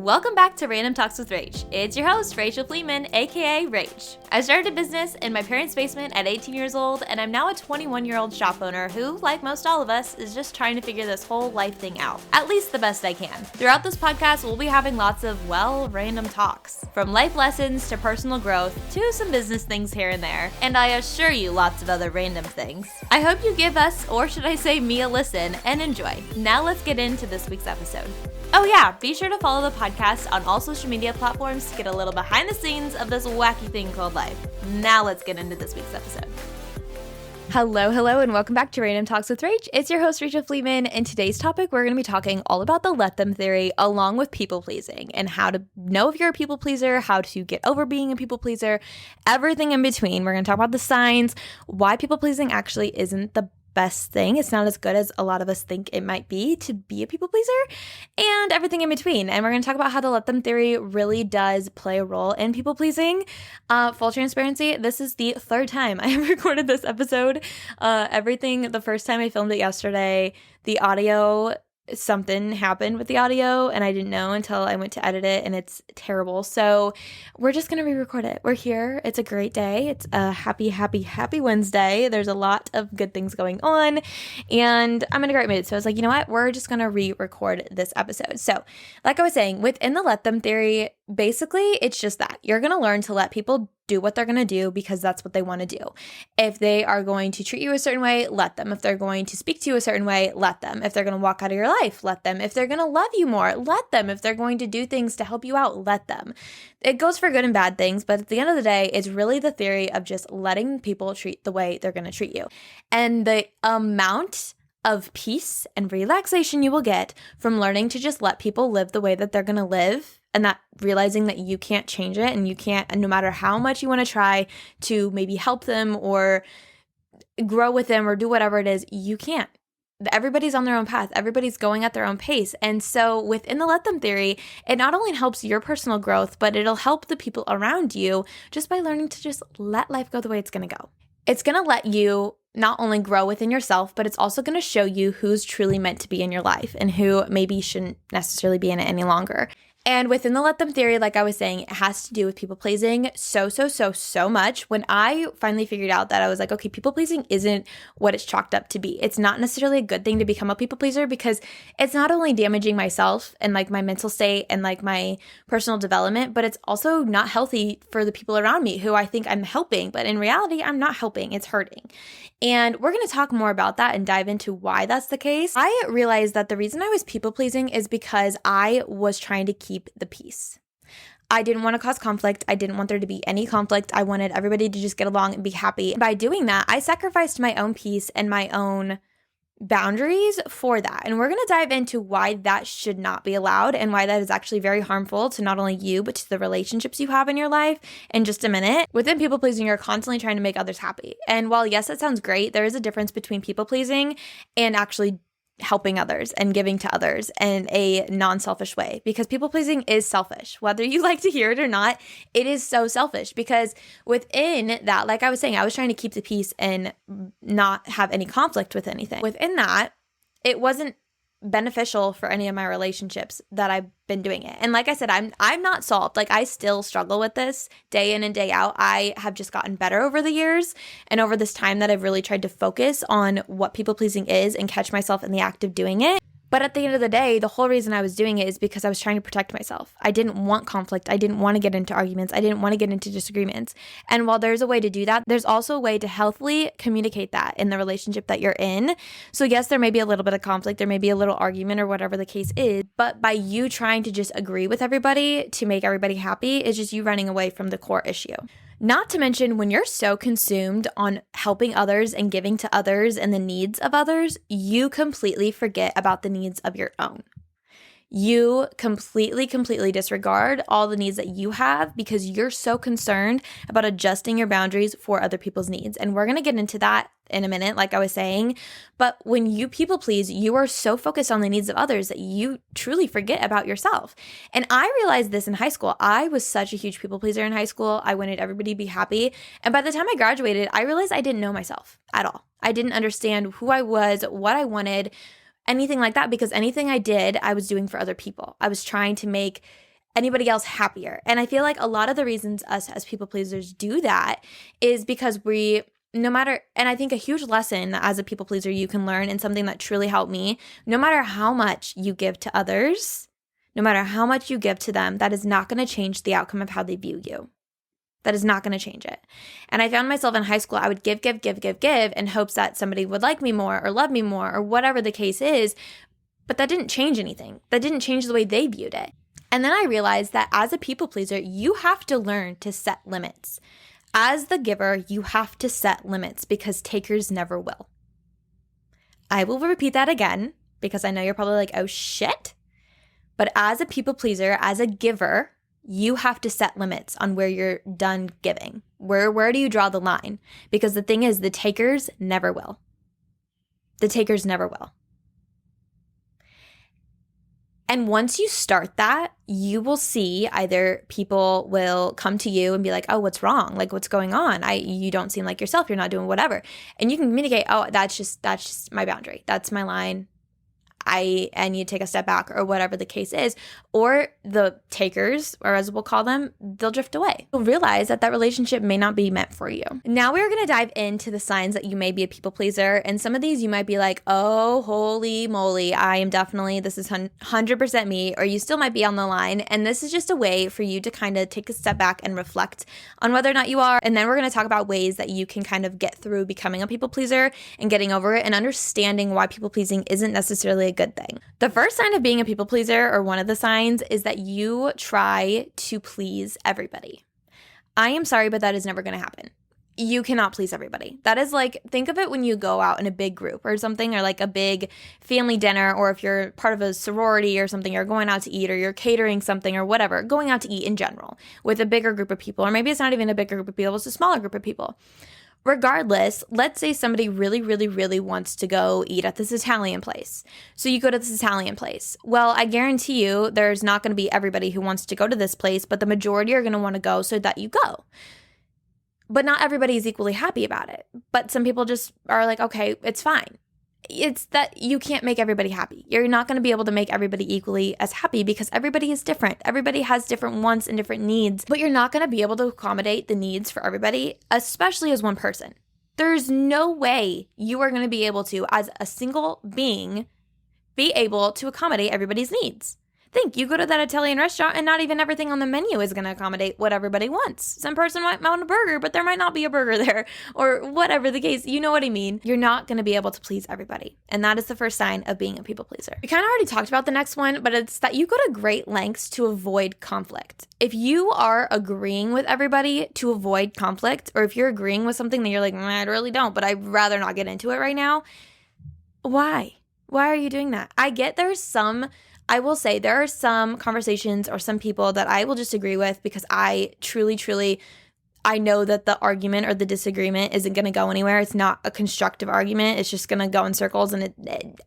Welcome back to Random Talks with Rach. It's your host, Rachel Fleeman, aka Rach. I started a business in my parents' basement at 18 years old, and I'm now a 21-year-old shop owner who, like most all of us, is just trying to figure this whole life thing out, at least the best I can. Throughout this podcast, we'll be having lots of, random talks. From life lessons to personal growth to some business things here and there, and I assure you lots of other random things. I hope you give us, or should I say me, a listen and enjoy. Now let's get into this week's episode. Oh yeah, be sure to follow the podcast on all social media platforms to get a little behind the scenes of this wacky thing called life. Now let's get into this week's episode. Hello, and welcome back to Random Talks with Rach. It's your host, Rachel Fleeman, and today's topic, we're going to be talking all about the let them theory along with people pleasing and how to know if you're a people pleaser, how to get over being a people pleaser, everything in between. We're going to talk about the signs, why people pleasing actually isn't the best thing. It's not as good as a lot of us think it might be to be a people pleaser, and everything in between. And we're going to talk about how the let them theory really does play a role in people pleasing. Full transparency, this is the third time I have recorded this episode. The first time I filmed it yesterday, the audio, something happened with the audio and I didn't know until I went to edit it, and it's terrible. So we're just going to re-record it. We're here. It's a great day. It's a happy Wednesday. There's a lot of good things going on and I'm in a great mood. So I was like, you know what? We're just going to re-record this episode. So like I was saying, within the let them theory, basically it's just that you're going to learn to let people do what they're going to do because that's what they want to do. If they are going to treat you a certain way, let them. If they're going to speak to you a certain way, let them. If they're going to walk out of your life, let them. If they're going to love you more, let them. If they're going to do things to help you out, let them. It goes for good and bad things, but at the end of the day, it's really the theory of just letting people treat the way they're going to treat you. And the amount of peace and relaxation you will get from learning to just let people live the way that they're going to live, and that realizing that you can't change it and you can't, no matter how much you want to try to maybe help them or grow with them or do whatever it is, you can't. Everybody's on their own path. Everybody's going at their own pace. And so within the let them theory, it not only helps your personal growth, but it'll help the people around you just by learning to just let life go the way it's going to go. It's going to let you not only grow within yourself, but it's also going to show you who's truly meant to be in your life and who maybe shouldn't necessarily be in it any longer. And within the let them theory, like I was saying, it has to do with people pleasing so much. When I finally figured out that I was like, okay, people pleasing isn't what it's chalked up to be. It's not necessarily a good thing to become a people pleaser because it's not only damaging myself and like my mental state and like my personal development, but it's also not healthy for the people around me who I think I'm helping. But in reality, I'm not helping. It's hurting. And we're going to talk more about that and dive into why that's the case. I realized that the reason I was people pleasing is because I was trying to keep the peace. I didn't want to cause conflict. I didn't want there to be any conflict. I wanted everybody to just get along and be happy. By doing that, I sacrificed my own peace and my own boundaries for that. And we're going to dive into why that should not be allowed and why that is actually very harmful to not only you, but to the relationships you have in your life in just a minute. Within people pleasing, you're constantly trying to make others happy. And while yes, that sounds great, there is a difference between people pleasing and actually helping others and giving to others in a non-selfish way, because people pleasing is selfish. Whether you like to hear it or not, it is so selfish because within that, like I was saying, I was trying to keep the peace and not have any conflict with anything. Within that, it wasn't beneficial for any of my relationships that I've been doing it. And like I said, I'm not solved. Like I still struggle with this day in and day out. I have just gotten better over the years and over this time that I've really tried to focus on what people pleasing is and catch myself in the act of doing it. But at the end of the day, the whole reason I was doing it is because I was trying to protect myself. I didn't want conflict. I didn't want to get into arguments. I didn't want to get into disagreements. And while there's a way to do that, there's also a way to healthily communicate that in the relationship that you're in. So yes, there may be a little bit of conflict. There may be a little argument or whatever the case is. But by you trying to just agree with everybody to make everybody happy, it's just you running away from the core issue. Not to mention, when you're so consumed on helping others and giving to others and the needs of others, you completely forget about the needs of your own. You completely disregard all the needs that you have because you're so concerned about adjusting your boundaries for other people's needs. And we're going to get into that in a minute, like I was saying. But when you people please, you are so focused on the needs of others that you truly forget about yourself. And I realized this in high school. I was such a huge people pleaser in high school. I wanted everybody to be happy. And by the time I graduated, I realized I didn't know myself at all. I didn't understand who I was, what I wanted, anything like that, because anything I did, I was doing for other people. I was trying to make anybody else happier. And I feel like a lot of the reasons us as people pleasers do that is because no matter, and I think a huge lesson as a people pleaser you can learn, and something that truly helped me, no matter how much you give to others, no matter how much you give to them, that is not going to change the outcome of how they view you. That is not going to change it. And I found myself in high school, I would give in hopes that somebody would like me more or love me more or whatever the case is. But that didn't change anything. That didn't change the way they viewed it. And then I realized that as a people pleaser, you have to learn to set limits. As the giver, you have to set limits because takers never will. I will repeat that again because I know you're probably like, oh shit. But as a people pleaser, as a giver, you have to set limits on where you're done giving. Where do you draw the line? Because the thing is, the takers never will. The takers never will. And once you start that, you will see either people will come to you and be like, oh, what's wrong? Like, what's going on? You don't seem like yourself. You're not doing whatever. And you can communicate, oh, that's just my boundary. That's my line. I need to take a step back or whatever the case is. Or the takers, or as we'll call them, they'll drift away. You'll realize that relationship may not be meant for you. Now we're going to dive into the signs that you may be a people pleaser. And some of these you might be like, oh, holy moly, this is 100% me. Or you still might be on the line. And this is just a way for you to kind of take a step back and reflect on whether or not you are. And then we're going to talk about ways that you can kind of get through becoming a people pleaser and getting over it and understanding why people pleasing isn't necessarily a good thing. The first sign of being a people pleaser, or one of the signs, is that you try to please everybody. I am sorry, but that is never going to happen. You cannot please everybody. That is like, think of it when you go out in a big group or something, or like a big family dinner, or if you're part of a sorority or something, you're going out to eat, or you're catering something or whatever, going out to eat in general with a bigger group of people, or maybe it's not even a bigger group of people, it's a smaller group of people. Regardless, let's say somebody really, really, really wants to go eat at this Italian place. So you go to this Italian place. Well, I guarantee you there's not going to be everybody who wants to go to this place, but the majority are going to want to go so that you go. But not everybody is equally happy about it. But some people just are like, okay, it's fine. It's that you can't make everybody happy. You're not going to be able to make everybody equally as happy because everybody is different. Everybody has different wants and different needs, but you're not going to be able to accommodate the needs for everybody, especially as one person. There's no way you are going to be able to, as a single being, be able to accommodate everybody's needs. Think, you go to that Italian restaurant and not even everything on the menu is going to accommodate what everybody wants. Some person might want a burger, but there might not be a burger there, or whatever the case. You know what I mean? You're not going to be able to please everybody. And that is the first sign of being a people pleaser. We kind of already talked about the next one, but it's that you go to great lengths to avoid conflict. If you are agreeing with everybody to avoid conflict, or if you're agreeing with something that you're like, I really don't, but I'd rather not get into it right now. Why? Why are you doing that? I will say there are some conversations or some people that I will just agree with because I truly, I know that the argument or the disagreement isn't going to go anywhere. It's not a constructive argument. It's just going to go in circles and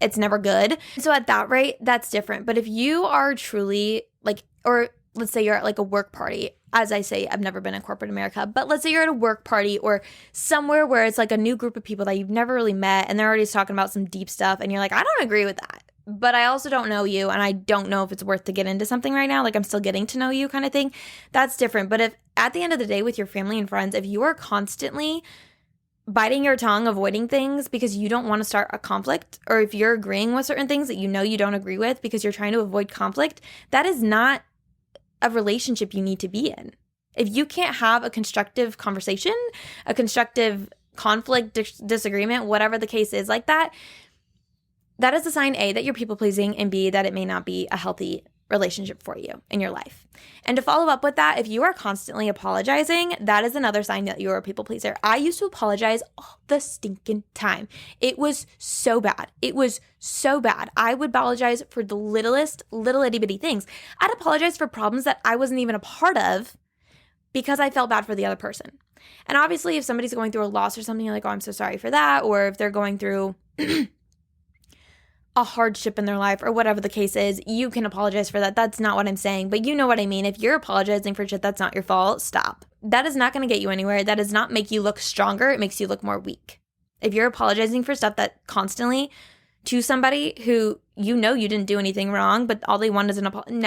it's never good. So at that rate, that's different. But if you are truly like, or let's say you're at like a work party. As I say, I've never been in corporate America, but let's say you're at a work party or somewhere where it's like a new group of people that you've never really met and they're already talking about some deep stuff and you're like, I don't agree with that. But I also don't know you and I don't know if it's worth to get into something right now. Like I'm still getting to know you kind of thing. That's different. But if at the end of the day with your family and friends, if you are constantly biting your tongue, avoiding things because you don't want to start a conflict, or if you're agreeing with certain things that you know you don't agree with because you're trying to avoid conflict, that is not a relationship you need to be in. If you can't have a constructive conversation, a constructive conflict, disagreement, whatever the case is like that, that is a sign A, that you're people pleasing, and B, that it may not be a healthy relationship for you in your life. And to follow up with that, if you are constantly apologizing, that is another sign that you're a people pleaser. I used to apologize all the stinking time. It was so bad. I would apologize for the littlest, little itty bitty things. I'd apologize for problems that I wasn't even a part of because I felt bad for the other person. And obviously, if somebody's going through a loss or something, you're like, oh, I'm so sorry for that. Or if they're going through a hardship in their life or whatever the case is, you can apologize for that. That's not what I'm saying, but you know what I mean. If you're apologizing for shit that's not your fault, stop. That is not going to get you anywhere. That does not make you look stronger. It makes you look more weak. If you're apologizing for stuff that constantly to somebody who you know you didn't do anything wrong, but all they want is an apology.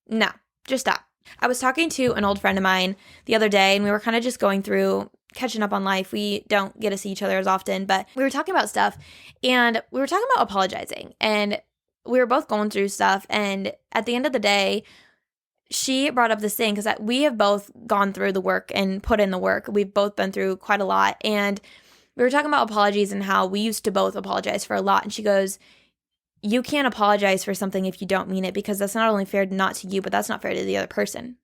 No. Just stop. I was talking to an old friend of mine the other day, and we were kind of just going through, catching up on life. We don't get to see each other as often, but we were talking about stuff, and we were talking about apologizing, and we were both going through stuff, and at the end of the day, she brought up this thing, because we have both gone through the work and put in the work. We've both been through quite a lot, and we were talking about apologies and how we used to both apologize for a lot, and she goes, you can't apologize for something if you don't mean it, because that's not only fair not to you, but that's not fair to the other person.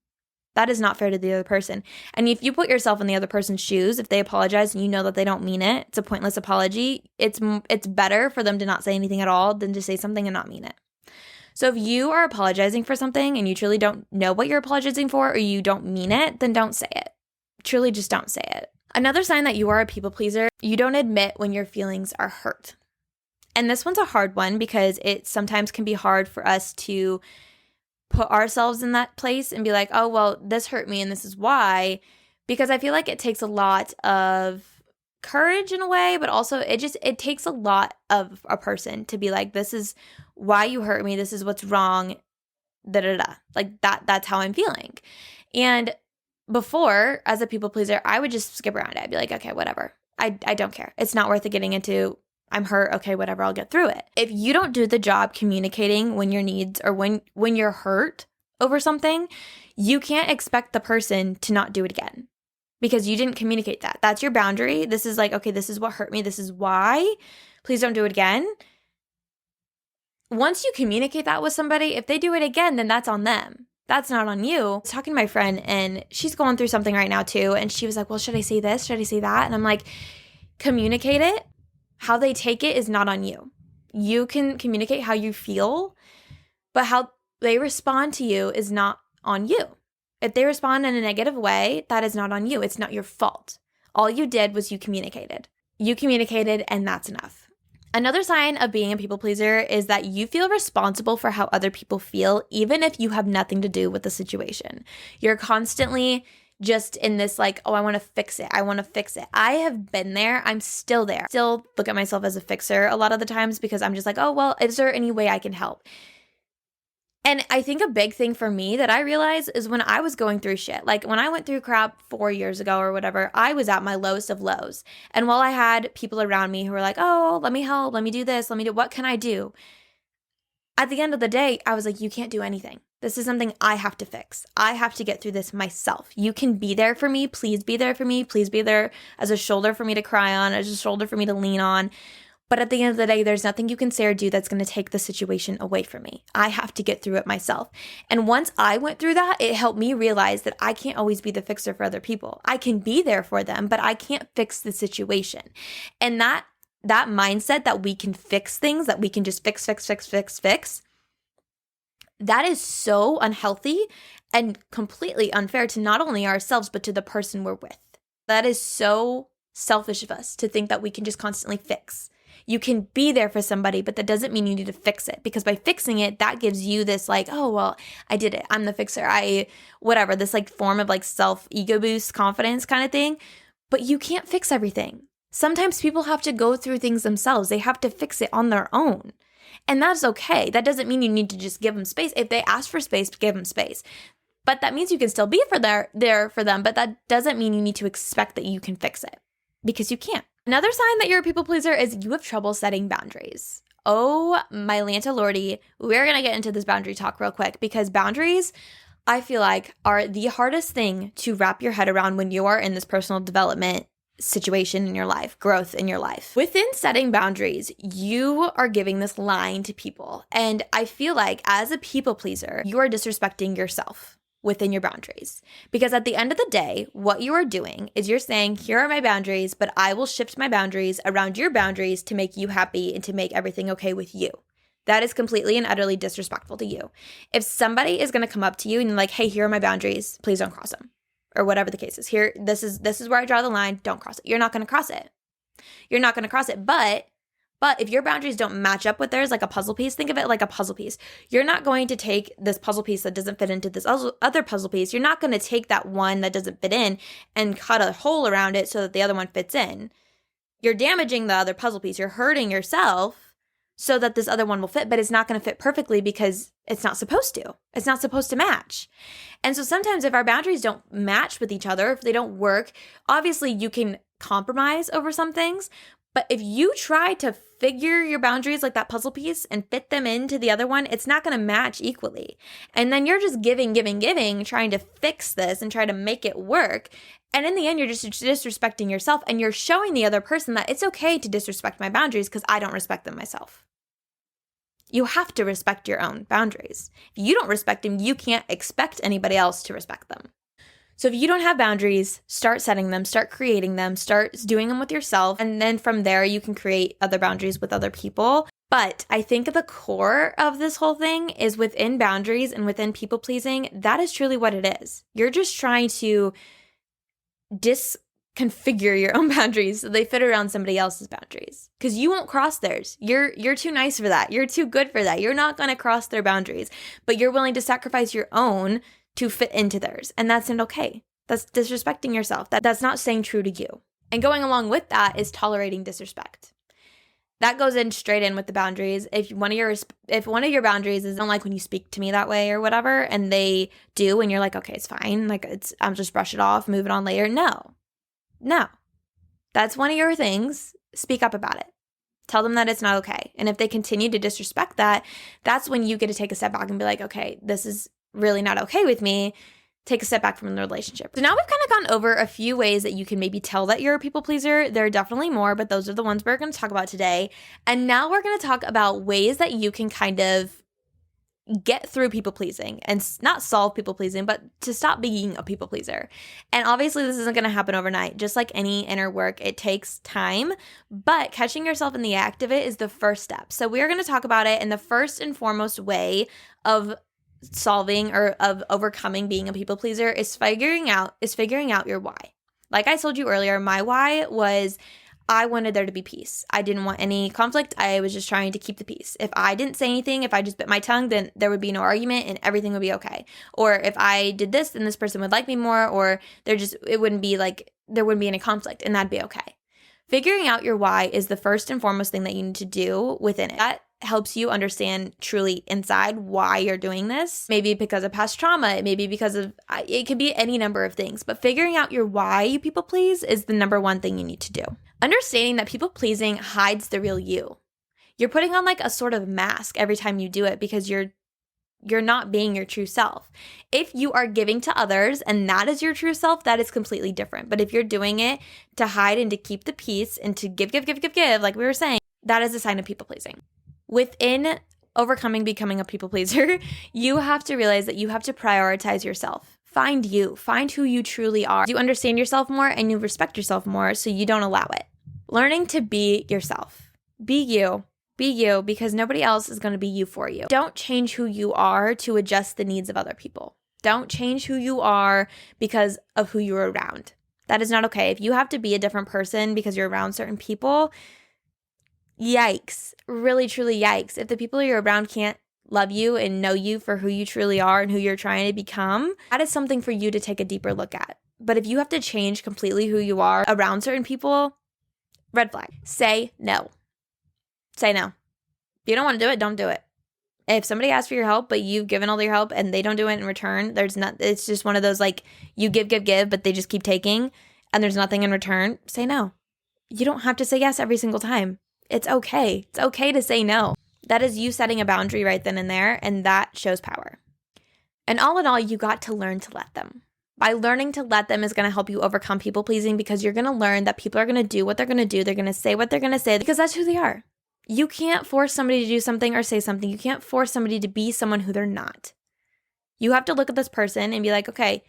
That is not fair to the other person. And if you put yourself in the other person's shoes, if they apologize and you know that they don't mean it, it's a pointless apology. It's better for them to not say anything at all than to say something and not mean it. So if you are apologizing for something and you truly don't know what you're apologizing for, or you don't mean it, then don't say it. Truly just don't say it. Another sign that you are a people pleaser, you don't admit when your feelings are hurt. And this one's a hard one, because it sometimes can be hard for us to put ourselves in that place and be like, oh, well, this hurt me and this is why. Because I feel like it takes a lot of courage in a way, but also it takes a lot of a person to be like, this is why you hurt me. This is what's wrong. Like that's how I'm feeling. And before, as a people pleaser, I would just skip around it. I'd be like, okay, whatever. I don't care. It's not worth it getting into. I'm hurt. Okay, whatever. I'll get through it. If you don't do the job communicating when your needs, or when you're hurt over something, you can't expect the person to not do it again, because you didn't communicate that. That's your boundary. This is like, okay, this is what hurt me. This is why. Please don't do it again. Once you communicate that with somebody, if they do it again, then that's on them. That's not on you. I was talking to my friend, and she's going through something right now too. And she was like, well, should I say this? Should I say that? And I'm like, communicate it. How they take it is not on you. You can communicate how you feel, but how they respond to you is not on you. If they respond in a negative way, that is not on you. It's not your fault. All you did was you communicated. You communicated, and that's enough. Another sign of being a people pleaser is that you feel responsible for how other people feel, even if you have nothing to do with the situation. You're constantly just in this like, oh, I want to fix it. I want to fix it. I have been there. I'm still there. Still look at myself as a fixer a lot of the times, because I'm just like, oh, well, is there any way I can help? And I think a big thing for me that I realized is when I was going through shit, like when I went through crap 4 years ago or whatever, I was at my lowest of lows. And while I had people around me who were like, oh, let me help, let me do this, what can I do? At the end of the day, I was like, you can't do anything. This is something I have to fix. I have to get through this myself. You can be there for me. Please be there for me. Please be there as a shoulder for me to cry on, as a shoulder for me to lean on. But at the end of the day, there's nothing you can say or do that's going to take the situation away from me. I have to get through it myself. And once I went through that, it helped me realize that I can't always be the fixer for other people. I can be there for them, but I can't fix the situation. And that mindset that we can fix things, that we can just fix, that is so unhealthy and completely unfair to not only ourselves, but to the person we're with. That is so selfish of us to think that we can just constantly fix. You can be there for somebody, but that doesn't mean you need to fix it, because by fixing it, that gives you this like, oh, well, I did it. I'm the fixer. This like form of like self-ego boost, confidence kind of thing. But you can't fix everything. Sometimes people have to go through things themselves. They have to fix it on their own. And that's okay. That doesn't mean you need to just give them space. If they ask for space, give them space. But that means you can still be there for them. But that doesn't mean you need to expect that you can fix it, because you can't. Another sign that you're a people pleaser is you have trouble setting boundaries. Oh, my Lanta Lordy. We're going to get into this boundary talk real quick, because boundaries, I feel like, are the hardest thing to wrap your head around when you are in this personal development situation in your life, growth in your life. Within setting boundaries, you are giving this line to people. And I feel like as a people pleaser, you are disrespecting yourself within your boundaries. Because at the end of the day, what you are doing is you're saying, here are my boundaries, but I will shift my boundaries around your boundaries to make you happy and to make everything okay with you. That is completely and utterly disrespectful to you. If somebody is going to come up to you and like, hey, here are my boundaries, please don't cross them. Or whatever the case is. Here, this is where I draw the line. Don't cross it. You're not going to cross it. You're not going to cross it. But if your boundaries don't match up with theirs, like a puzzle piece, think of it like a puzzle piece. You're not going to take this puzzle piece that doesn't fit into this other puzzle piece. You're not going to take that one that doesn't fit in and cut a hole around it so that the other one fits in. You're damaging the other puzzle piece. You're hurting yourself so that this other one will fit, but it's not going to fit perfectly because it's not supposed to. It's not supposed to match. And so sometimes if our boundaries don't match with each other, if they don't work, obviously you can compromise over some things. But if you try to figure your boundaries like that puzzle piece and fit them into the other one, it's not going to match equally. And then you're just giving, trying to fix this and try to make it work. And in the end, you're just disrespecting yourself, and you're showing the other person that it's okay to disrespect my boundaries because I don't respect them myself. You have to respect your own boundaries. If you don't respect them, you can't expect anybody else to respect them. So if you don't have boundaries, start setting them, start creating them, start doing them with yourself. And then from there, you can create other boundaries with other people. But I think the core of this whole thing is within boundaries and within people pleasing. That is truly what it is. You're just trying to disconfigure your own boundaries so they fit around somebody else's boundaries. Because you won't cross theirs. You're too nice for that. You're too good for that. You're not going to cross their boundaries. But you're willing to sacrifice your own to fit into theirs. And that's not okay. That's disrespecting yourself. That's not staying true to you. And going along with that is tolerating disrespect. That goes in straight in with the boundaries. If one of your boundaries is, I don't like when you speak to me that way or whatever, and they do, and you're like, okay, it's fine. Like I'll just brush it off, move it on later. No. That's one of your things. Speak up about it. Tell them that it's not okay. And if they continue to disrespect that, that's when you get to take a step back and be like, okay, this is really not okay with me. Take a step back from the relationship. So now we've kind of gone over a few ways that you can maybe tell that you're a people pleaser. There are definitely more, but those are the ones we're going to talk about today. And now we're going to talk about ways that you can kind of get through people pleasing and not solve people pleasing, but to stop being a people pleaser. And obviously this isn't going to happen overnight. Just like any inner work, it takes time, but catching yourself in the act of it is the first step. So we're going to talk about it in the first and foremost way of solving or of overcoming being a people pleaser is figuring out your why. Like I told you earlier, my why was I wanted there to be peace. I didn't want any conflict. I was just trying to keep the peace. If I didn't say anything, if I just bit my tongue, then there would be no argument and everything would be okay. Or if I did this, then this person would like me more, or there wouldn't be any conflict, and that'd be okay. Figuring out your why is the first and foremost thing that you need to do within it. That helps you understand truly inside why you're doing this. Maybe because of past trauma, maybe because of, it could be any number of things, but figuring out your why you people please is the number one thing you need to do. Understanding that people pleasing hides the real you. You're putting on like a sort of mask every time you do it because you're not being your true self. If you are giving to others and that is your true self, that is completely different. But if you're doing it to hide and to keep the peace and to give, like we were saying, that is a sign of people pleasing. Within overcoming becoming a people pleaser, you have to realize that you have to prioritize yourself. Find who you truly are. You understand yourself more and you respect yourself more, so you don't allow it. Learning to be yourself. Be you because nobody else is going to be you for you. Don't change who you are to adjust the needs of other people. Don't change who you are because of who you're around. That is not okay. If you have to be a different person because you're around certain people, yikes. Really, truly yikes. If the people you're around can't love you and know you for who you truly are and who you're trying to become, that is something for you to take a deeper look at. But if you have to change completely who you are around certain people, red flag. Say no. Say no. If you don't want to do it, don't do it. If somebody asks for your help, but you've given all your help and they don't do it in return, it's just one of those like you give, but they just keep taking and there's nothing in return, say no. You don't have to say yes every single time. It's okay. It's okay to say no. That is you setting a boundary right then and there, and that shows power. And all in all, you got to learn to let them. By learning to let them is going to help you overcome people pleasing because you're going to learn that people are going to do what they're going to do. They're going to say what they're going to say because that's who they are. You can't force somebody to do something or say something. You can't force somebody to be someone who they're not. You have to look at this person and be like, okay,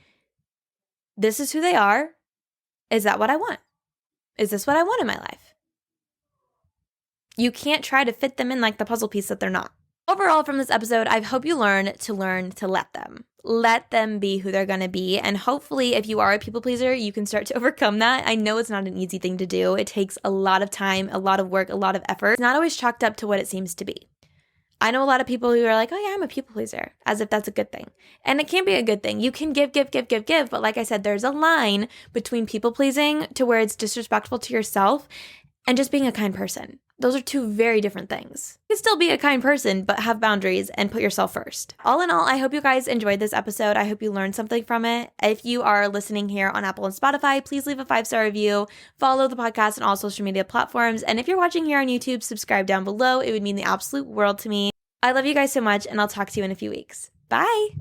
this is who they are. Is that what I want? Is this what I want in my life? You can't try to fit them in like the puzzle piece that they're not. Overall, from this episode, I hope you learn to let them. Let them be who they're going to be. And hopefully, if you are a people pleaser, you can start to overcome that. I know it's not an easy thing to do. It takes a lot of time, a lot of work, a lot of effort. It's not always chalked up to what it seems to be. I know a lot of people who are like, oh yeah, I'm a people pleaser, as if that's a good thing. And it can be a good thing. You can give. But like I said, there's a line between people pleasing to where it's disrespectful to yourself and just being a kind person. Those are two very different things. You can still be a kind person, but have boundaries and put yourself first. All in all, I hope you guys enjoyed this episode. I hope you learned something from it. If you are listening here on Apple and Spotify, please leave a 5-star review. Follow the podcast on all social media platforms. And if you're watching here on YouTube, subscribe down below. It would mean the absolute world to me. I love you guys so much, and I'll talk to you in a few weeks. Bye!